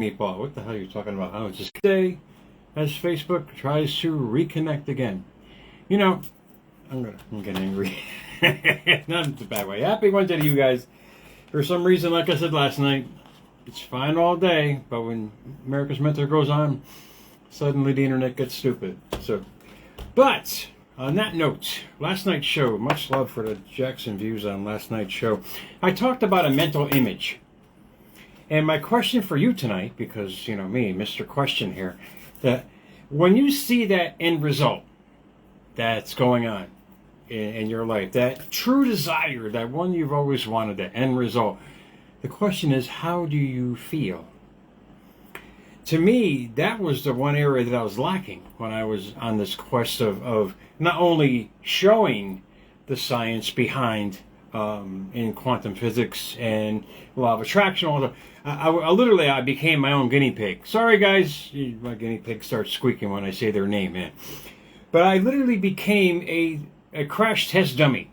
Meatball, what the hell are you talking about? I was just today as Facebook tries to reconnect again. You know, I'm getting angry. Not in a bad way. Happy Wednesday to you guys. For some reason, like I said last night, it's fine all day, but when America's Mentor goes on, suddenly the internet gets stupid. But on that note, last night's show, much love for the Jackson views on last night's show. I talked about a mental image. And my question for you tonight, because, you know me, Mr. Question here, that when you see that end result that's going on in your life, that true desire, that one you've always wanted, that end result, the question is, how do you feel? To me, that was the one area that I was lacking when I was on this quest of not only showing the science behind in quantum physics and law of attraction, all the I became my own guinea pig. Sorry guys, my guinea pig starts squeaking when I say their name, man. But I literally became a crash test dummy.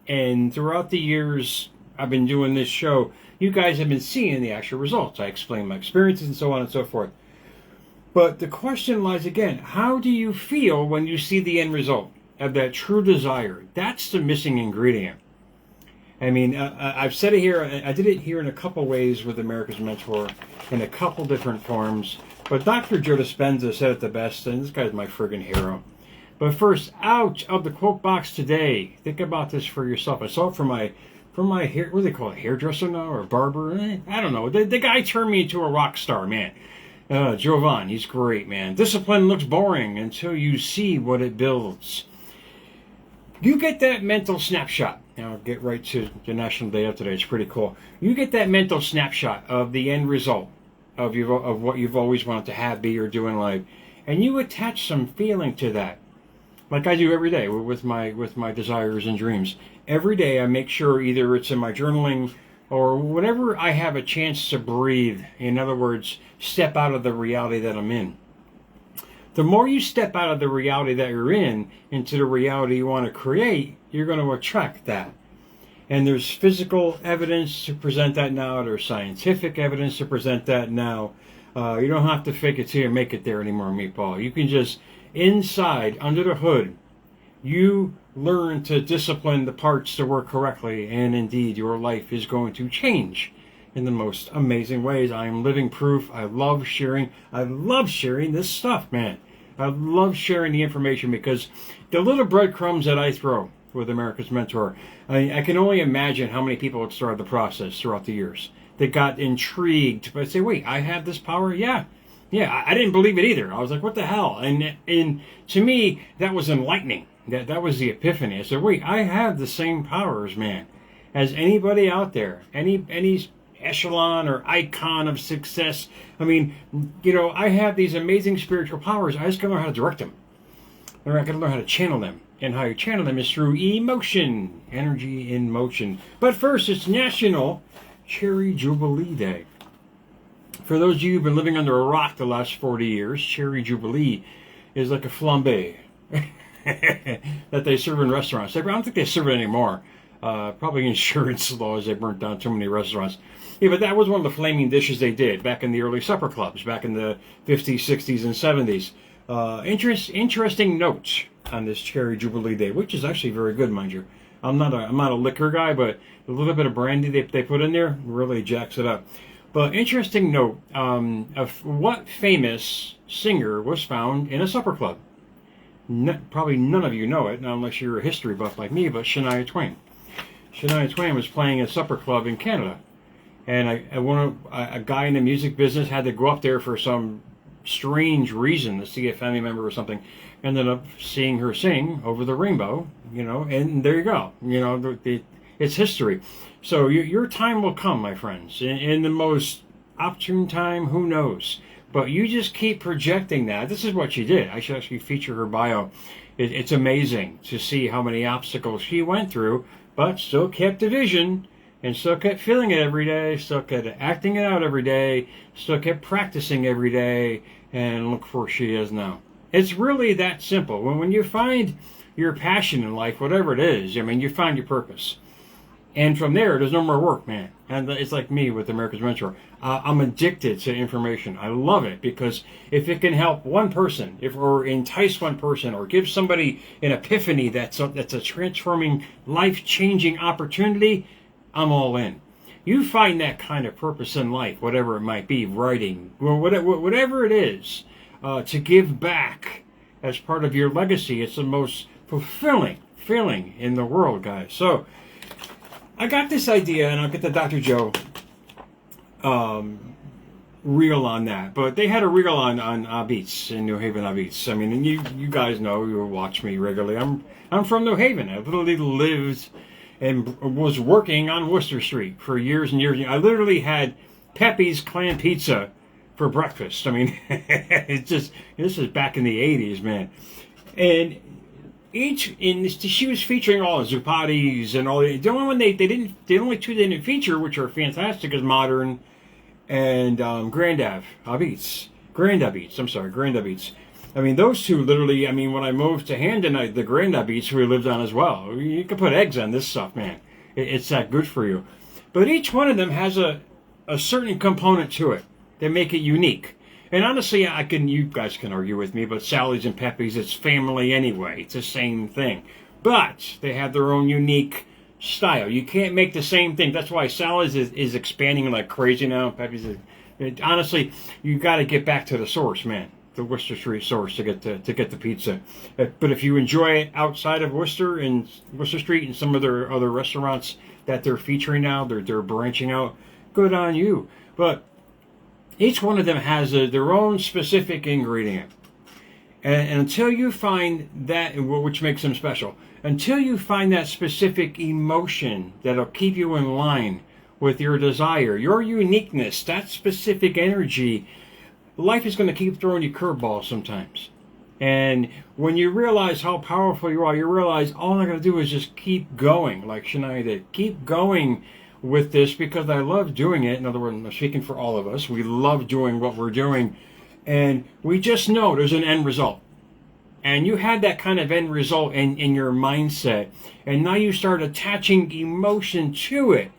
And throughout the years I've been doing this show, you guys have been seeing the actual results. I explain my experiences and so on and so forth. But the question lies again, how do you feel when you see the end result of that true desire? That's the missing ingredient. I mean, I've said it here, I did it here in a couple ways with America's Mentor, in a couple different forms, but Dr. Joe Dispenza said it the best, and this guy's my friggin' hero. But first, out of the quote box today, think about this for yourself. I saw it from my hair, what do they call it, hairdresser now, or barber? I don't know. The guy turned me into a rock star, man. Jovan, he's great, man. Discipline looks boring until you see what it builds. You get that mental snapshot. Now, I'll get right to the National Day of today. It's pretty cool. You get that mental snapshot of the end result of what you've always wanted to have, be, or do in life, and you attach some feeling to that, like I do every day with my desires and dreams. Every day, I make sure either it's in my journaling or whenever I have a chance to breathe. In other words, step out of the reality that I'm in. The more you step out of the reality that you're in into the reality you want to create, you're going to attract that. And there's physical evidence to present that now. There's scientific evidence to present that now. You don't have to fake it till you make it there anymore, Meatball. You can just, inside, under the hood, you learn to discipline the parts to work correctly. And indeed, your life is going to change in the most amazing ways. I am living proof. I love sharing this stuff, man. I love sharing the information because the little breadcrumbs that I throw with America's Mentor, I can only imagine how many people have started the process throughout the years that got intrigued but say, wait, I have this power? Yeah, I didn't believe it either. I was like, what the hell? And to me, that was enlightening. That was the epiphany. I said, wait, I have the same powers, man, as anybody out there. Any echelon or icon of success. I mean, you know, I have these amazing spiritual powers. I just gotta learn how to direct them. I gotta learn how to channel them. And how you channel them is through emotion, energy in motion. But first, it's National Cherry Jubilee Day. For those of you who've been living under a rock the last 40 years, Cherry Jubilee is like a flambé that they serve in restaurants. I don't think they serve it anymore. Probably insurance laws, they burnt down too many restaurants. Yeah, but that was one of the flaming dishes they did back in the early supper clubs, back in the 50s, 60s, and 70s. Interesting notes on this Cherry Jubilee Day, which is actually very good, mind you. I'm not a liquor guy, but a little bit of brandy they put in there really jacks it up. But interesting note of what famous singer was found in a supper club. Probably none of you know it, unless you're a history buff like me, but Shania Twain. Shania Twain was playing a supper club in Canada. And a guy in the music business had to go up there for some strange reason to see a family member or something. Ended up seeing her sing Over the Rainbow, you know, and there you go. You know, it's history. So your time will come, my friends. In the most opportune time, who knows? But you just keep projecting that. This is what she did. I should actually feature her bio. It's amazing to see how many obstacles she went through, but still kept the vision. And still kept feeling it every day, still kept acting it out every day, still kept practicing every day, and look where she is now. It's really that simple. When you find your passion in life, whatever it is, I mean, you find your purpose. And from there's no more work, man. And it's like me with America's Mentor. I'm addicted to information. I love it because if it can help one person, or entice one person, or give somebody an epiphany that's a transforming, life-changing opportunity, I'm all in. You find that kind of purpose in life, whatever it might be, writing, or whatever it is, to give back as part of your legacy. It's the most fulfilling feeling in the world, guys. So I got this idea, and I'll get the Dr. Joe reel on that. But they had a reel on Beats in New Haven, Beats. I mean, and you guys know, you watch me regularly. I'm from New Haven. I literally lived and was working on Worcester Street for years and years. I literally had Pepe's Clam Pizza for breakfast. I mean, it's just, this is back in the 80s, man. And she was featuring all the Zupatis and all the only one the only two they didn't feature, which are fantastic, is Modern and Grand Ave Beats. I'm sorry, Grand Ave Beats. I mean, those two literally, I mean, when I moved to Hamden, the Grand Ave Beats we lived on as well. You can put eggs on this stuff, man. It's that good for you. But each one of them has a certain component to it that make it unique. And honestly, you guys can argue with me, but Sally's and Pepe's, it's family anyway. It's the same thing. But they have their own unique style. You can't make the same thing. That's why Sally's is expanding like crazy now. Pepe's honestly, you got to get back to the source, man. The Worcester Street source to get the pizza. But if you enjoy it outside of Worcester and Worcester Street and some of their other restaurants that they're featuring now, they're branching out, good on you. But each one of them has their own specific ingredient. And until you find that, which makes them special, until you find that specific emotion that'll keep you in line with your desire, your uniqueness, that specific energy, life is going to keep throwing you curveballs sometimes. And when you realize how powerful you are, you realize all I got to do is just keep going, like Shania did. Keep going with this because I love doing it. In other words, I'm speaking for all of us. We love doing what we're doing. And we just know there's an end result. And you had that kind of end result in your mindset. And now you start attaching emotion to it.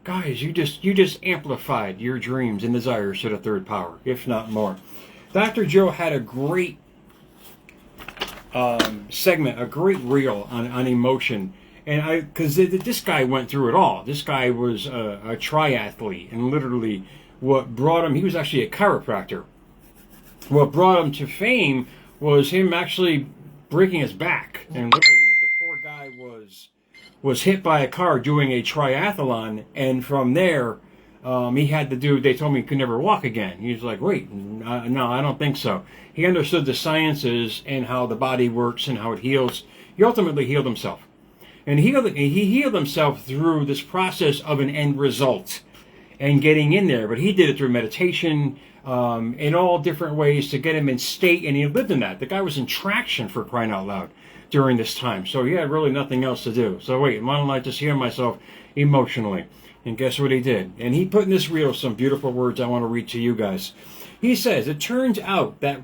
Guys, you just amplified your dreams and desires to the third power, if not more. Dr. Joe had a great segment, a great reel on emotion. And because this guy went through it all. This guy was a triathlete, and literally what brought him, he was actually a chiropractor. What brought him to fame was him actually breaking his back. And literally the poor guy was hit by a car doing a triathlon, and from there he had to do, they told me he could never walk again. He was like, wait, no, I don't think so. He understood the sciences and how the body works and how it heals. He ultimately healed himself. And he healed himself through this process of an end result and getting in there. But he did it through meditation, in all different ways to get him in state, and he lived in that. The guy was in traction, for crying out loud, during this time. So he had really nothing else to do. So wait, why don't I just heal myself emotionally? And guess what he did? And he put in this reel some beautiful words I want to read to you guys. He says, it turns out that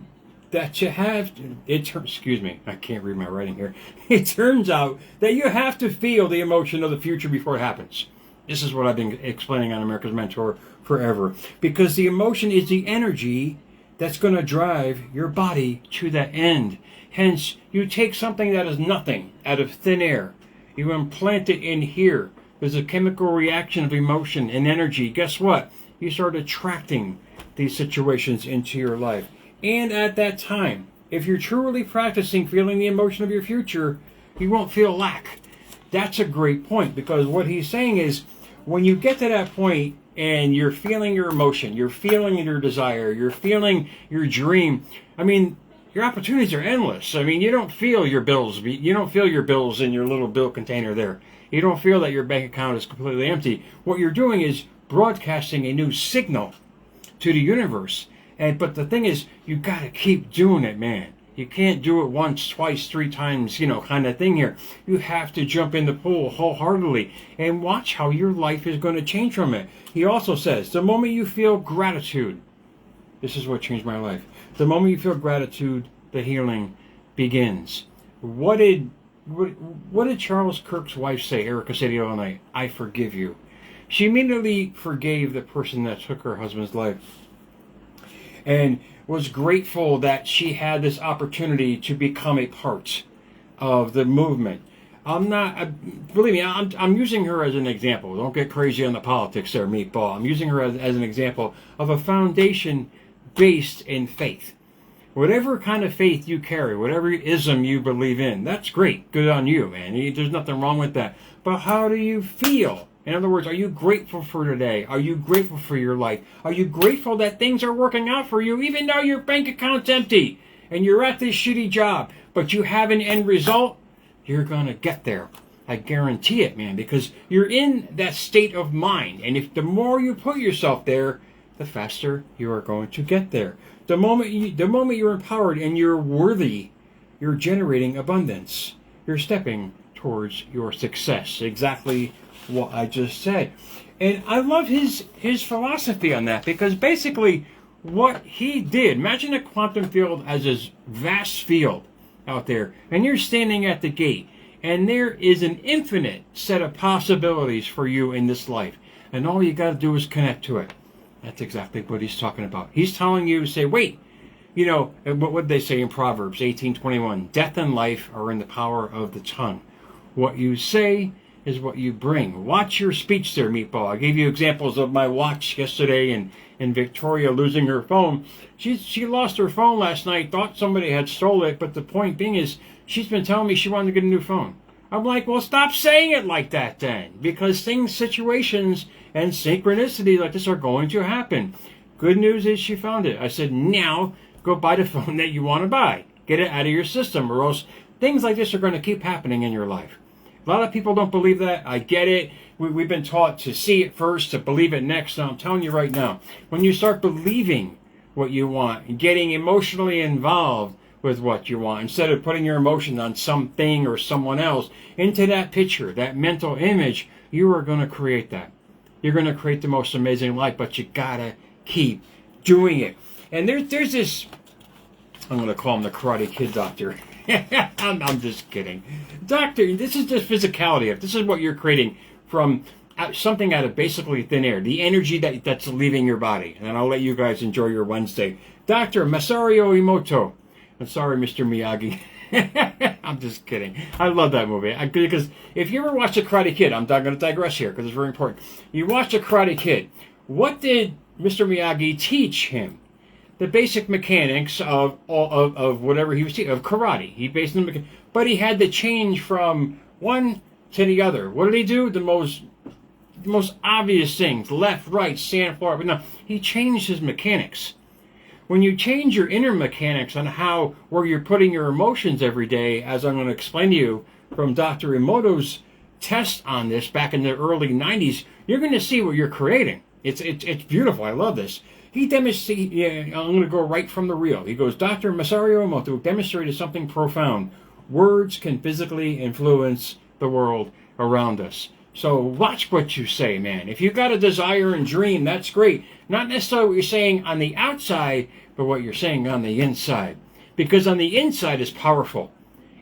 you have to, excuse me, I can't read my writing here. It turns out that you have to feel the emotion of the future before it happens. This is what I've been explaining on America's Mentor forever. Because the emotion is the energy that's going to drive your body to that end. Hence, you take something that is nothing out of thin air. You implant it in here. There's a chemical reaction of emotion and energy. Guess what? You start attracting these situations into your life. And at that time, if you're truly practicing feeling the emotion of your future, you won't feel lack. That's a great point, because what he's saying is, when you get to that point and you're feeling your emotion, you're feeling your desire, you're feeling your dream, I mean, your opportunities are endless. I mean, you don't feel your bills. You don't feel your bills in your little bill container there. You don't feel that your bank account is completely empty. What you're doing is broadcasting a new signal to the universe. But the thing is, you got to keep doing it, man. You can't do it once, twice, 3 times, kind of thing here. You have to jump in the pool wholeheartedly and watch how your life is going to change from it. He also says, the moment you feel gratitude, this is what changed my life. The moment you feel gratitude, the healing begins. What did what did Charles Kirk's wife say? Erica said the other night, "I forgive you." She immediately forgave the person that took her husband's life, and was grateful that she had this opportunity to become a part of the movement. Believe me, I'm using her as an example. Don't get crazy on the politics there, meatball. I'm using her as an example of a foundation based in faith. Whatever kind of faith you carry, whatever ism you believe in, that's great. Good on you, man. There's nothing wrong with that. But how do you feel? In other words, are you grateful for today? Are you grateful for your life? Are you grateful that things are working out for you, even though your bank account's empty and you're at this shitty job, but you have an end result? You're going to get there. I guarantee it, man, because you're in that state of mind. And if the more you put yourself there, the faster you are going to get there. The moment you're empowered and you're worthy, you're generating abundance. You're stepping towards your success. Exactly what I just said. And I love his philosophy on that, because basically what he did, imagine a quantum field as this vast field out there, and you're standing at the gate, and there is an infinite set of possibilities for you in this life, and all you got to do is connect to it. That's exactly what he's talking about. He's telling you to say, wait, what would they say in Proverbs 18:21? Death and life are in the power of the tongue. What you say is what you bring. Watch your speech there, meatball. I gave you examples of my watch yesterday and Victoria losing her phone. She lost her phone last night, thought somebody had stolen it, but the point being is she's been telling me she wanted to get a new phone. I'm like, well, stop saying it like that then, because situations, and synchronicity like this are going to happen. Good news is she found it. I said, now go buy the phone that you want to buy. Get it out of your system, or else things like this are going to keep happening in your life. A lot of people don't believe that. I get it. We've been taught to see it first, to believe it next. Now, I'm telling you right now, when you start believing what you want and getting emotionally involved with what you want, instead of putting your emotion on something or someone else, into that picture, that mental image, you are going to create that. You're going to create the most amazing life, but you got to keep doing it. And there's this, I'm going to call him the Karate Kid doctor. I'm just kidding. Doctor, this is just physicality. This is what you're creating from something out of basically thin air. The energy that's leaving your body. And I'll let you guys enjoy your Wednesday. Dr. Masaru Emoto. I'm sorry, Mr. Miyagi. I'm just kidding. I love that movie. Because if you ever watch The Karate Kid, I'm not going to digress here because it's very important. You watch The Karate Kid. What did Mr. Miyagi teach him? The basic mechanics of whatever he was teaching, of karate. He basically, but he had to change from one to the other. What did he do? The most obvious things: left, right, stand forward. But no, he changed his mechanics. When you change your inner mechanics on where you're putting your emotions every day, as I'm going to explain to you from Dr. Emoto's test on this back in the early 90s, you're going to see what you're creating. It's beautiful. I love this. He demonstrated, I'm going to go right from the reel. He goes, Dr. Masaru Emoto demonstrated something profound. Words can physically influence the world around us. So watch what you say, man. If you got a desire and dream, that's great. Not necessarily what you're saying on the outside, but what you're saying on the inside. Because on the inside is powerful.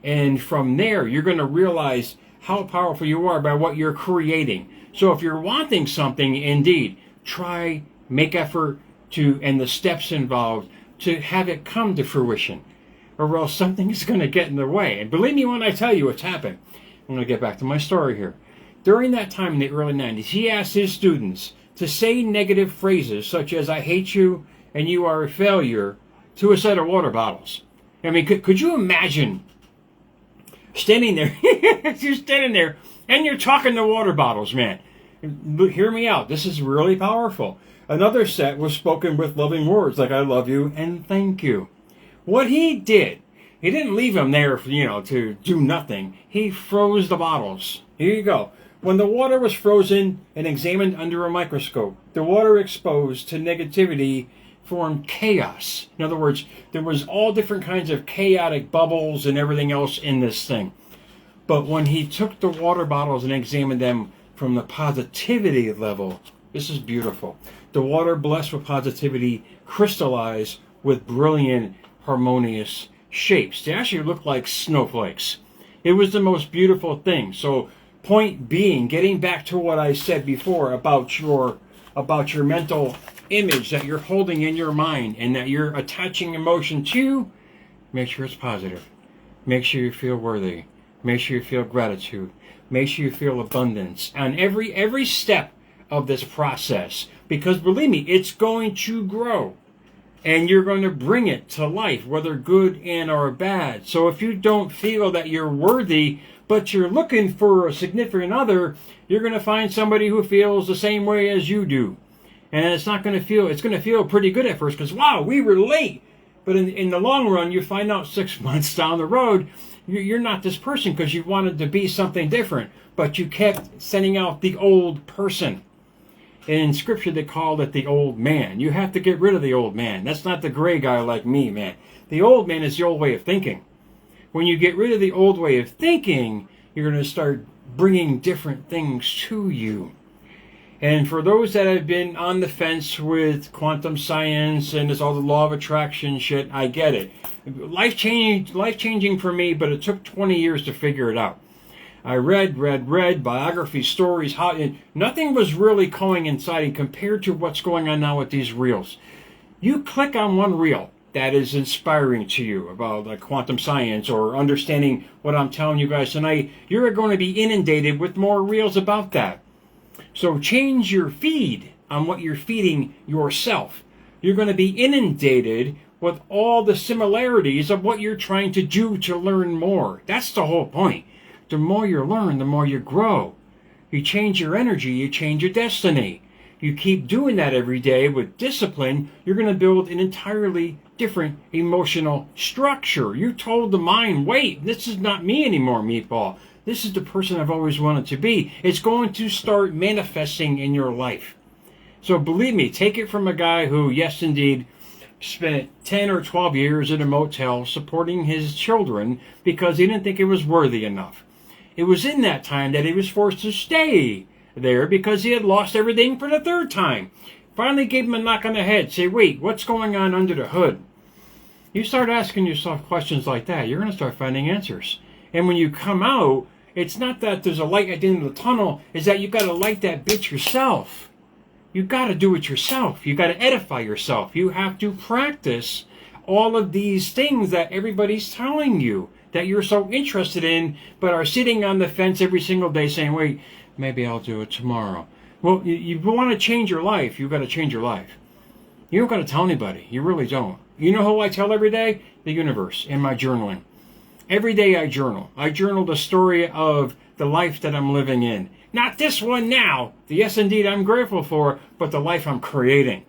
And from there, you're going to realize how powerful you are by what you're creating. So if you're wanting something, indeed, try, make effort to, and the steps involved to have it come to fruition. Or else something is going to get in the way. And believe me when I tell you what's happened. I'm going to get back to my story here. During that time in the early 90s, he asked his students to say negative phrases such as, I hate you and you are a failure, to a set of water bottles. I mean, could you imagine standing there, you're standing there and you're talking to water bottles, man. Hear me out. This is really powerful. Another set was spoken with loving words like, I love you and thank you. What he did, he didn't leave them there, to do nothing. He froze the bottles. Here you go. When the water was frozen and examined under a microscope, the water exposed to negativity formed chaos. In other words, there was all different kinds of chaotic bubbles and everything else in this thing. But when he took the water bottles and examined them from the positivity level, this is beautiful. The water blessed with positivity crystallized with brilliant, harmonious shapes. They actually look like snowflakes. It was the most beautiful thing. So point being, getting back to what I said before about your mental image that you're holding in your mind and that you're attaching emotion to, make sure it's positive. Make sure you feel worthy. Make sure you feel gratitude. Make sure you feel abundance on every step of this process. Because believe me, it's going to grow. And you're going to bring it to life, whether good and or bad. So if you don't feel that you're worthy, but you're looking for a significant other, you're going to find somebody who feels the same way as you do. And it's going to feel pretty good at first because, wow, we relate. But in the long run, you find out 6 months down the road, you're not this person because you wanted to be something different. But you kept sending out the old person. In Scripture, they called it the old man. You have to get rid of the old man. That's not the gray guy like me, man. The old man is the old way of thinking. When you get rid of the old way of thinking, you're going to start bringing different things to you. And for those that have been on the fence with quantum science and this all the law of attraction shit, I get it. Life-changing for me, but it took 20 years to figure it out. I read biographies, stories, nothing was really coinciding compared to what's going on now with these reels. You click on one reel that is inspiring to you about like quantum science or understanding what I'm telling you guys tonight, you're going to be inundated with more reels about that. So change your feed on what you're feeding yourself. You're going to be inundated with all the similarities of what you're trying to do to learn more. That's the whole point. The more you learn, the more you grow. You change your energy, you change your destiny. You keep doing that every day with discipline, you're going to build an entirely different emotional structure. You told the mind, wait, this is not me anymore, Meatball. This is the person I've always wanted to be. It's going to start manifesting in your life. So believe me, take it from a guy who, yes, indeed, spent 10 or 12 years in a motel supporting his children because he didn't think it was worthy enough. It was in that time that he was forced to stay there because he had lost everything for the third time. Finally gave him a knock on the head. Say, wait, what's going on under the hood? You start asking yourself questions like that, you're going to start finding answers. And when you come out, it's not that there's a light at the end of the tunnel, it's that you got to light that bitch yourself. You got to do it yourself. You got to edify yourself. You have to practice all of these things that everybody's telling you that you're so interested in, but are sitting on the fence every single day saying, wait, maybe I'll do it tomorrow. Well, you want to change your life, you've got to change your life. You don't got to tell anybody. You really don't. You know who I tell every day? The universe in my journaling. Every day I journal. I journal the story of the life that I'm living in. Not this one now. The yes, indeed, I'm grateful for, but the life I'm creating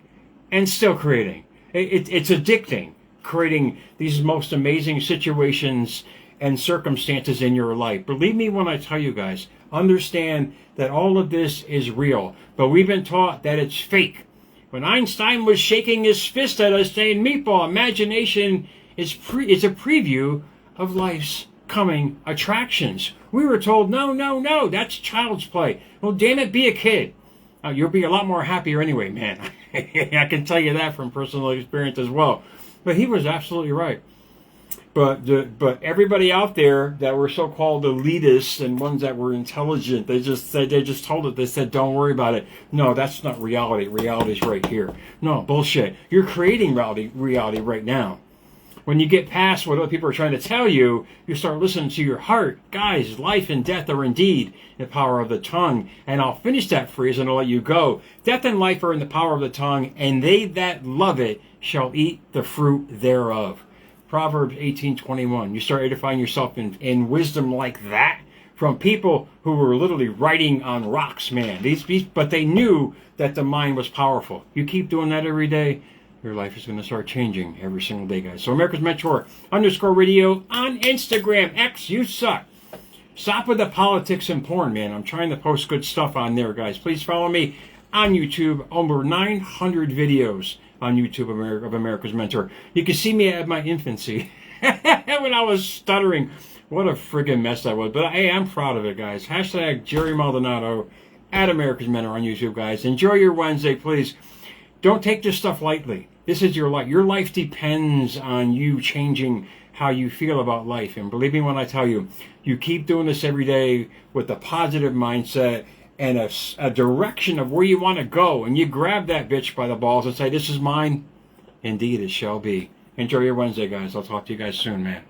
and still creating. It's addicting, creating these most amazing situations and circumstances in your life. Believe me when I tell you guys, understand that all of this is real, but we've been taught that it's fake. When Einstein was shaking his fist at us saying, Meatball, imagination is a preview of life's coming attractions. We were told, no, that's child's play. Well, damn it, be a kid. You'll be a lot more happier anyway, man. I can tell you that from personal experience as well. But he was absolutely right. But everybody out there that were so-called elitists and ones that were intelligent, they just told it. They said, don't worry about it. No, that's not reality. Reality's right here. No, bullshit. You're creating reality right now. When you get past what other people are trying to tell you, you start listening to your heart. Guys, life and death are indeed the power of the tongue. And I'll finish that phrase and I'll let you go. Death and life are in the power of the tongue, and they that love it shall eat the fruit thereof. Proverbs 18:21. You start edifying yourself in wisdom like that from people who were literally writing on rocks, man. But they knew that the mind was powerful. You keep doing that every day, your life is going to start changing every single day, guys. So America's Mentor _radio on Instagram. X, you suck. Stop with the politics and porn, man. I'm trying to post good stuff on there, guys. Please follow me on YouTube. Over 900 videos on YouTube of America's Mentor. You can see me at my infancy when I was stuttering. What a friggin' mess that was. But hey, I'm proud of it, guys. Hashtag Jerry Maldonado at America's Mentor on YouTube, guys. Enjoy your Wednesday, please. Don't take this stuff lightly. This is your life. Your life depends on you changing how you feel about life. And believe me when I tell you, you keep doing this every day with a positive mindset and a direction of where you want to go, and you grab that bitch by the balls and say, this is mine. Indeed, it shall be. Enjoy your Wednesday, guys. I'll talk to you guys soon, man.